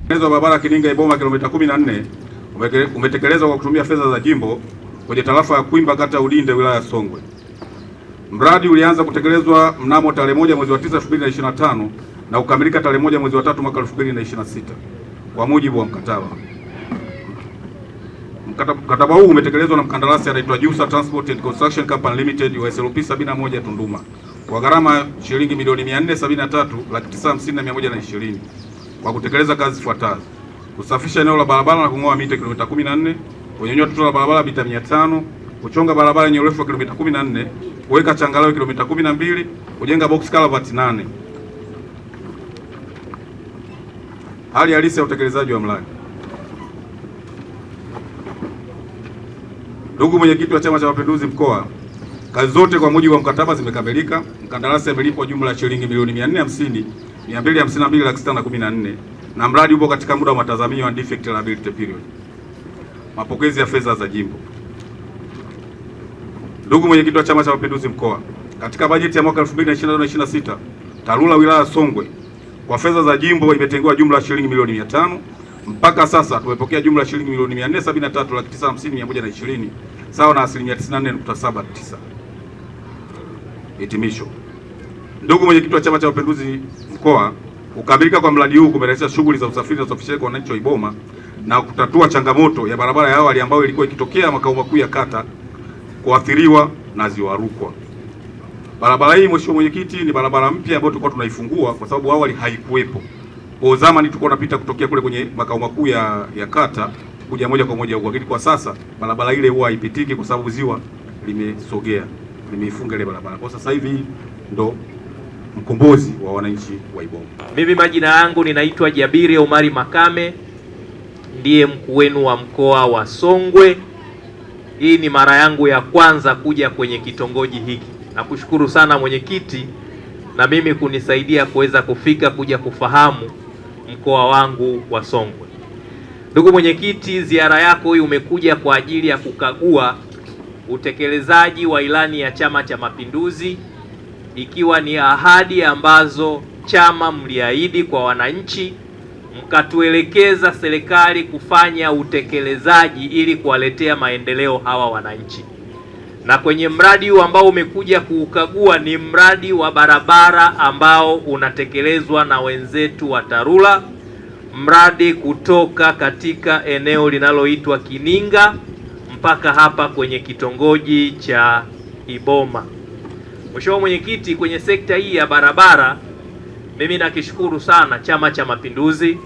Ujenzi wa barabara Kininga Iboma kilomita 14 umetekelezwa kwa kutumia fedha za jimbo kwenye tarafa ya Kwimba, kata ya Udinde, wilaya ya Songwe. Mradi ulianza kutekelezwa mnamo tarehe 1 mwezi wa 9 2025 na ukamilika tarehe 1 mwezi wa 3 mwaka 2026 kwa mujibu wa mkataba. Mkataba huu umetekelezwa na mkandarasi anaitwa Jusa Transport and Construction Company Limited USLP 71 Tunduma kwa gharama shilingi milioni 473,950,120 kwa kutekeleza kazi zifuatazo: kusafisha eneo la barabara na kung'oa miti kilomita 14, kunyanyua tuta la barabara mita 500, kuchonga barabara yenye urefu wa kilomita 14, kuweka changarawe kilomita 12, kujenga box culvert 8. Hali halisi ya utekelezaji wa mradi. Ndugu mwenyekiti wa Chama cha Mapinduzi mkoa, kazi zote kwa mujibu wa mkataba zimekamilika. Mkandarasi amelipwa jumla ya shilingi milioni 450,252,614 na mradi upo katika muda wa matazamio ya defect liability period. Mapokezi ya fedha za jimbo. Ndugu mwenyekiti wa Chama cha Mapinduzi mkoa, katika bajeti ya mwaka 2025/26 TARURA wilaya Songwe kwa fedha za jimbo imetengewa jumla ya shilingi milioni 500. Mpaka sasa tumepokea jumla ya shilingi milioni 473,950,120 sawa na asilimia 94.79. Hitimisho. Ndugu mwenyekiti wa Chama cha Mapinduzi mkoa, kukamilika kwa mradi huu kumerahisisha shughuli za usafiri na usafirishaji kwa wananchi wa Iboma na kutatua changamoto ya barabara ya awali ambayo ilikuwa ikitokea makao makuu ya kata kuathiriwa na Ziwa Rukwa. Barabara hii mheshimiwa mwenyekiti, ni barabara mpya ambayo tulikuwa tunaifungua kwa sababu awali haikuwepo. Kwa zamani tulikuwa tunapita kutokea kule kwenye makao makuu ya kata kuja moja kwa moja huko, lakini kwa sasa barabara ile huwa haipitiki kwa sababu ziwa limesogea, limeifunga ile barabara. Kwa sasa hivi ndo mkombozi wa wananchi wa Iboma. Mimi majina yangu ninaitwa Jabiri Omari Makame, ndiye mkuu wenu wa mkoa wa Songwe. Hii ni mara yangu ya kwanza kuja kwenye kitongoji hiki. Nakushukuru sana mwenyekiti na mimi kunisaidia kuweza kufika kuja kufahamu mkoa wangu wa Songwe. Ndugu mwenyekiti, ziara yako hii umekuja kwa ajili ya kukagua utekelezaji wa ilani ya Chama cha Mapinduzi, ikiwa ni ahadi ambazo chama mliahidi kwa wananchi, mkatuelekeza serikali kufanya utekelezaji ili kuwaletea maendeleo hawa wananchi. Na kwenye mradi huu ambao umekuja kuukagua ni mradi wa barabara ambao unatekelezwa na wenzetu wa TARURA, mradi kutoka katika eneo linaloitwa Kininga mpaka hapa kwenye kitongoji cha Iboma. Mheshimiwa mwenyekiti, kwenye sekta hii ya barabara mimi nakishukuru sana Chama cha Mapinduzi,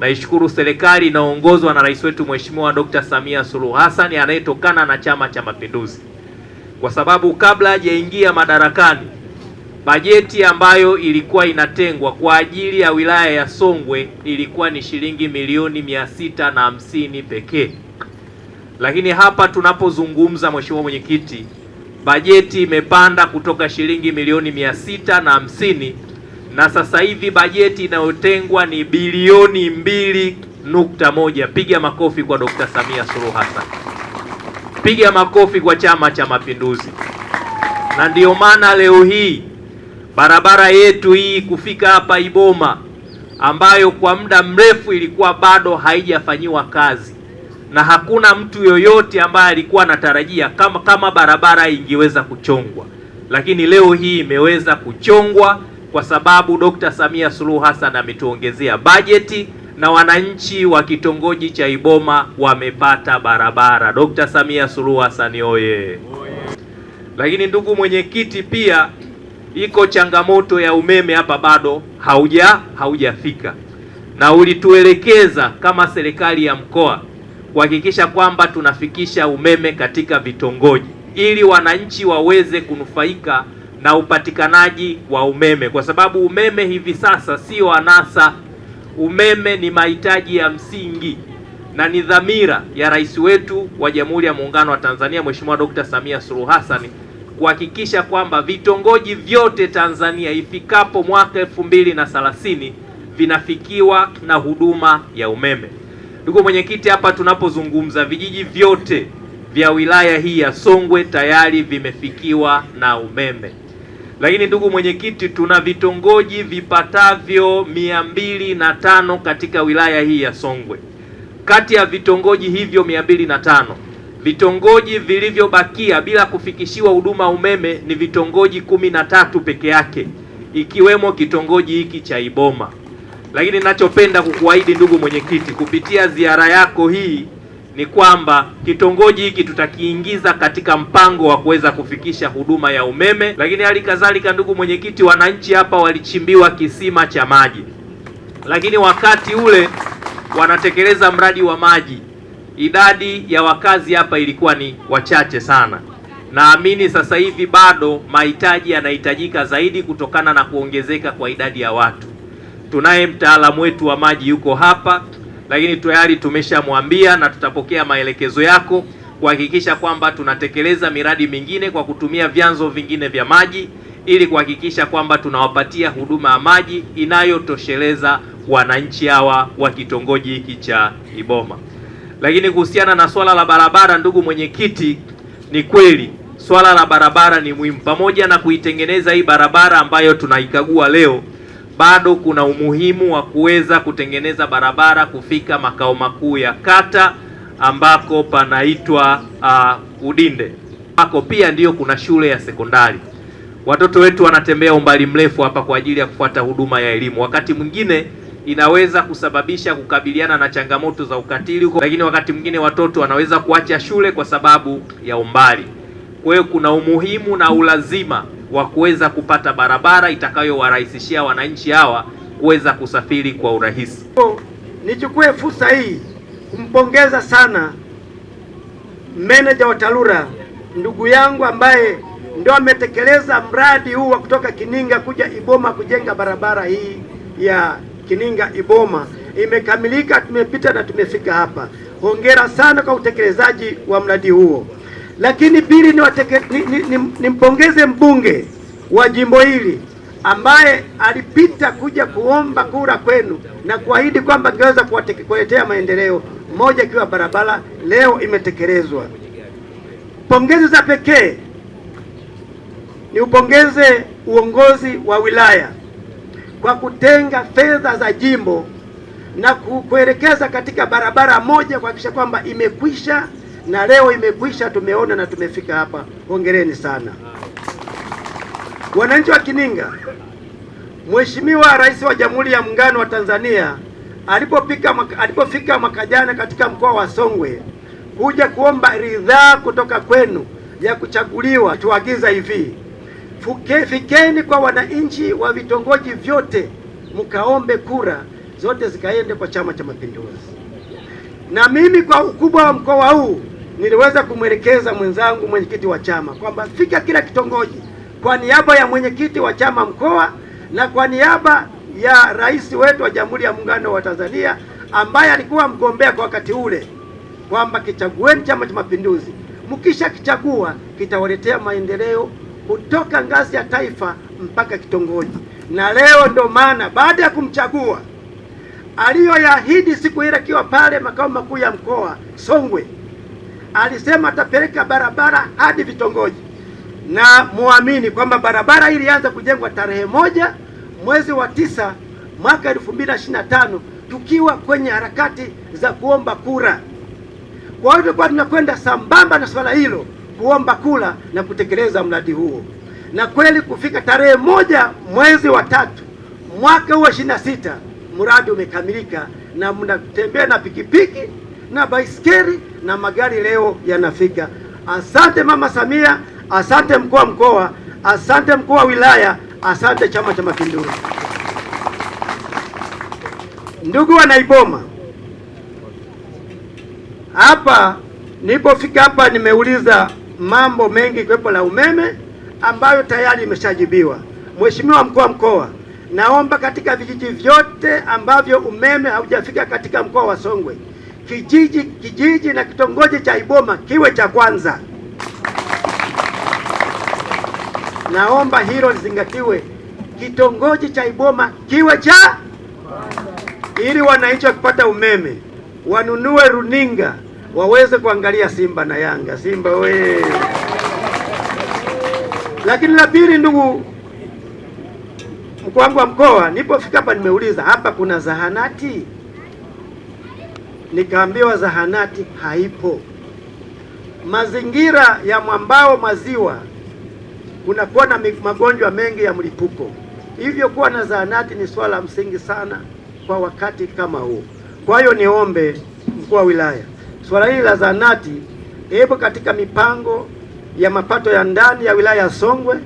naishukuru serikali inaongozwa na rais wetu Mheshimiwa Dr. Samia Suluhu Hassan anayetokana na Chama cha Mapinduzi, kwa sababu kabla hajaingia madarakani bajeti ambayo ilikuwa inatengwa kwa ajili ya wilaya ya Songwe ilikuwa ni shilingi milioni 650 pekee. Lakini hapa tunapozungumza mheshimiwa mwenyekiti, bajeti imepanda kutoka shilingi milioni 650 na sasa hivi bajeti inayotengwa ni bilioni 2.1. Piga makofi kwa Dr. Samia Suluhu Hassan. Piga makofi kwa Chama cha Mapinduzi. Na ndiyo maana leo hii barabara yetu hii kufika hapa Iboma, ambayo kwa muda mrefu ilikuwa bado haijafanyiwa kazi na hakuna mtu yoyote ambaye alikuwa anatarajia kama barabara ingeweza kuchongwa, lakini leo hii imeweza kuchongwa kwa sababu Dr. Samia Suluhu Hassan ametuongezea bajeti na wananchi wa kitongoji cha Iboma wamepata barabara. Dr. Samia Suluhu Hassan oye! Lakini ndugu mwenyekiti, pia iko changamoto ya umeme hapa bado haujafika, na ulituelekeza kama serikali ya mkoa kuhakikisha kwamba tunafikisha umeme katika vitongoji ili wananchi waweze kunufaika na upatikanaji wa umeme, kwa sababu umeme hivi sasa sio anasa. Umeme ni mahitaji ya msingi na ni dhamira ya rais wetu wa Jamhuri ya Muungano wa Tanzania Mheshimiwa Dr. Samia Suluhu Hassan kuhakikisha kwamba vitongoji vyote Tanzania ifikapo mwaka 2030 vinafikiwa na huduma ya umeme. Ndugu mwenyekiti, hapa tunapozungumza vijiji vyote vya wilaya hii ya Songwe tayari vimefikiwa na umeme. Lakini ndugu mwenyekiti, tuna vitongoji vipatavyo 205 katika wilaya hii ya Songwe. Kati ya vitongoji hivyo 205, vitongoji vilivyobakia bila kufikishiwa huduma umeme ni vitongoji 13 peke yake, ikiwemo kitongoji hiki cha Iboma. Lakini ninachopenda kukuahidi ndugu mwenyekiti, kupitia ziara yako hii ni kwamba kitongoji hiki tutakiingiza katika mpango wa kuweza kufikisha huduma ya umeme. Lakini hali kadhalika, ndugu mwenyekiti, wananchi hapa walichimbiwa kisima cha maji, lakini wakati ule wanatekeleza mradi wa maji, idadi ya wakazi hapa ilikuwa ni wachache sana. Naamini sasa hivi bado mahitaji yanahitajika zaidi kutokana na kuongezeka kwa idadi ya watu. Tunaye mtaalamu wetu wa maji yuko hapa, lakini tayari tumeshamwambia na tutapokea maelekezo yako kuhakikisha kwamba tunatekeleza miradi mingine kwa kutumia vyanzo vingine vya maji ili kuhakikisha kwamba tunawapatia huduma ya maji inayotosheleza wananchi hawa wa kitongoji hiki cha Iboma. Lakini kuhusiana na swala la barabara, ndugu mwenyekiti, ni kweli swala la barabara ni muhimu. Pamoja na kuitengeneza hii barabara ambayo tunaikagua leo, bado kuna umuhimu wa kuweza kutengeneza barabara kufika makao makuu ya kata ambako panaitwa Udinde, ambako pia ndiyo kuna shule ya sekondari. Watoto wetu wanatembea umbali mrefu hapa kwa ajili ya kufuata huduma ya elimu. Wakati mwingine inaweza kusababisha kukabiliana na changamoto za ukatili huko, lakini wakati mwingine watoto wanaweza kuacha shule kwa sababu ya umbali. Kwa hiyo kuna umuhimu na ulazima wa kuweza kupata barabara itakayowarahisishia wananchi hawa kuweza kusafiri kwa urahisi. Nichukue fursa hii kumpongeza sana meneja wa TARURA, ndugu yangu ambaye ndio ametekeleza mradi huu wa kutoka Kininga kuja Iboma kujenga barabara hii ya Kininga Iboma. Imekamilika, tumepita na tumefika hapa. Hongera sana kwa utekelezaji wa mradi huo. Lakini pili, nimpongeze mbunge wa jimbo hili ambaye alipita kuja kuomba kura kwenu na kuahidi kwamba angeweza kuwaletea maendeleo, moja ikiwa barabara, leo imetekelezwa. Pongezi za pekee ni upongeze uongozi wa wilaya kwa kutenga fedha za jimbo na kuelekeza katika barabara moja kuhakikisha kwamba imekwisha, na leo imekwisha, tumeona na tumefika hapa. Hongereni sana wananchi wa Kininga. Mheshimiwa Rais wa Jamhuri ya Muungano wa Tanzania alipofika mwaka jana katika mkoa wa Songwe kuja kuomba ridhaa kutoka kwenu ya kuchaguliwa, tuagiza hivi: fikeni kwa wananchi wa vitongoji vyote mkaombe kura zote zikaende kwa Chama cha Mapinduzi. Na mimi kwa ukubwa wa mkoa huu niliweza kumwelekeza mwenzangu mwenyekiti wa chama kwamba fika kila kitongoji kwa niaba ya mwenyekiti wa chama mkoa na kwa niaba ya rais wetu wa Jamhuri ya Muungano wa Tanzania ambaye alikuwa mgombea kwa wakati ule, kwamba kichagueni Chama cha Mapinduzi. Mkisha kichagua kitawaletea maendeleo kutoka ngazi ya taifa mpaka kitongoji. Na leo ndo maana baada ya kumchagua aliyoyaahidi siku ile akiwa pale makao makuu ya mkoa Songwe, alisema atapeleka barabara hadi vitongoji, na muamini kwamba barabara hii ilianza kujengwa tarehe 1 mwezi wa 9 mwaka 2025 tukiwa kwenye harakati za kuomba kura. Kwa hiyo tulikuwa tunakwenda sambamba na swala hilo, kuomba kura na kutekeleza mradi huo, na kweli kufika tarehe 1 mwezi wa 3 mwaka huu 26 mradi umekamilika, na mnatembea na pikipiki na baisikeli na magari leo yanafika. Asante Mama Samia, asante mkuu wa mkoa, asante mkuu wa wilaya, asante Chama cha Mapinduzi. Ndugu wana Iboma, hapa nilipofika hapa nimeuliza mambo mengi kwepo la umeme ambayo tayari imeshajibiwa. Mheshimiwa mkuu wa mkoa, naomba katika vijiji vyote ambavyo umeme haujafika katika mkoa wa Songwe, kijiji na kitongoji cha Iboma kiwe cha kwanza. Naomba hilo lizingatiwe, kitongoji cha Iboma kiwe cha, ili wananchi wakipata umeme wanunue runinga waweze kuangalia Simba na Yanga. Simba we! Lakini la pili, ndugu mkuu wangu wa mkoa, nilipofika hapa nimeuliza hapa kuna zahanati? Nikaambiwa zahanati haipo. Mazingira ya mwambao maziwa kunakuwa na magonjwa mengi ya mlipuko, hivyo kuwa na zahanati ni swala la msingi sana kwa wakati kama huu. Kwa hiyo niombe mkuu wa wilaya, swala hili la zahanati hebu katika mipango ya mapato ya ndani ya wilaya ya Songwe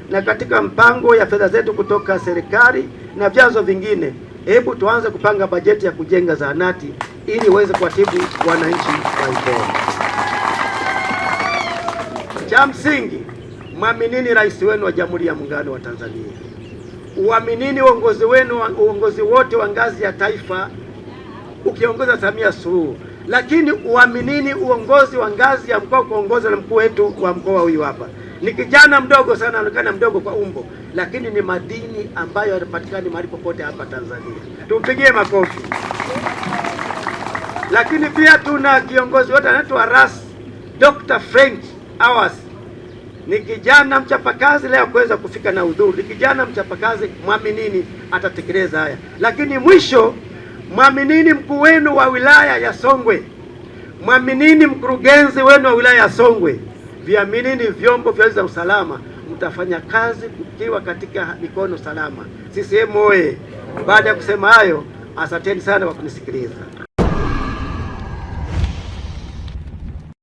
na katika mpango ya fedha zetu kutoka serikali na vyanzo vingine, hebu tuanze kupanga bajeti ya kujenga zahanati ili uweze kuwatibu wananchi wa mkoa. Cha msingi, mwaminini rais wenu wa Jamhuri ya Muungano wa Tanzania, uaminini uongozi wenu, uongozi wote wa ngazi ya taifa ukiongoza Samia Suluhu, lakini uaminini uongozi wa ngazi ya mkoa kuongozwa na mkuu wetu wa mkoa huyu hapa. Ni kijana mdogo sana, anaonekana mdogo kwa umbo, lakini ni madini ambayo yanapatikana mahali popote hapa Tanzania. Tumpigie makofi. Lakini pia tuna kiongozi wetu anaitwa Ras Dr. Frank Awas. Ni kijana mchapakazi, leo kuweza kufika na udhuru. Ni kijana mchapakazi, mwaminini atatekeleza haya. Lakini mwisho, mwaminini mkuu wenu wa wilaya ya Songwe, mwaminini mkurugenzi wenu wa wilaya ya Songwe, viaminini vyombo vya usalama, mtafanya kazi kukiwa katika mikono salama. CCM oye! Baada ya kusema hayo, asanteni sana kwa kunisikiliza.